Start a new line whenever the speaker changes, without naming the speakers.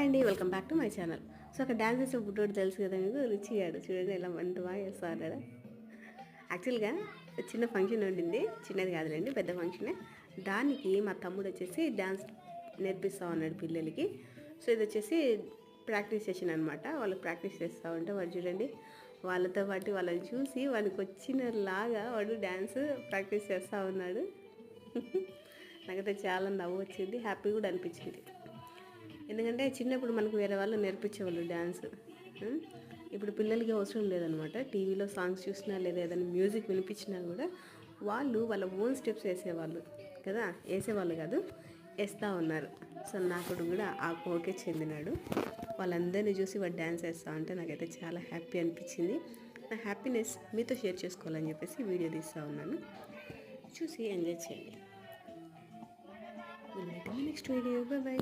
Hi అండి, welcome back to my channel. So అక్కడ dance చేసే బుడ్డోడు తెలుసు కదా మీకు, రిచి గాడు. చూడండి ఎలా ఎంత బాగా చేస్తారు కదా. యాక్చువల్గా చిన్న ఫంక్షన్ ఉండింది, చిన్నది కాదులేండి, పెద్ద ఫంక్షనే. దానికి మా తమ్ముడు వచ్చేసి డ్యాన్స్ నేర్పిస్తూ ఉన్నాడు పిల్లలకి. సో ఇది వచ్చేసి ప్రాక్టీస్ సెషన్ అనమాట. వాళ్ళు ప్రాక్టీస్ చేస్తూ ఉంటే వాడు చూడండి, వాళ్ళతో పాటు వాళ్ళని చూసి వానికి వచ్చినలాగా వాడు డ్యాన్స్ ప్రాక్టీస్ చేస్తూ ఉన్నాడు. నాకైతే చాలా నవ్వు వచ్చింది, హ్యాపీ కూడా అనిపించింది. ఎందుకంటే చిన్నప్పుడు మనకు వేరే వాళ్ళు నేర్పించేవాళ్ళు డ్యాన్స్. ఇప్పుడు పిల్లలకి అవసరం లేదనమాట. టీవీలో సాంగ్స్ చూసినా లేదా ఏదైనా మ్యూజిక్ వినిపించినా కూడా వాళ్ళు వాళ్ళ ఓన్ స్టెప్స్ వేసేవాళ్ళు కదా, వేసేవాళ్ళు కాదు, వేస్తూ ఉన్నారు. సో నాకు కూడా ఆ కోకే చెందినాడు. వాళ్ళందరినీ చూసి వాడు డ్యాన్స్ వేస్తూ ఉంటే నాకైతే చాలా హ్యాపీ అనిపించింది. నా హ్యాపీనెస్ మీతో షేర్ చేసుకోవాలని చెప్పేసి వీడియో తీస్తూ ఉన్నాను. చూసి ఎంజాయ్ చేయండి. Next video, bye.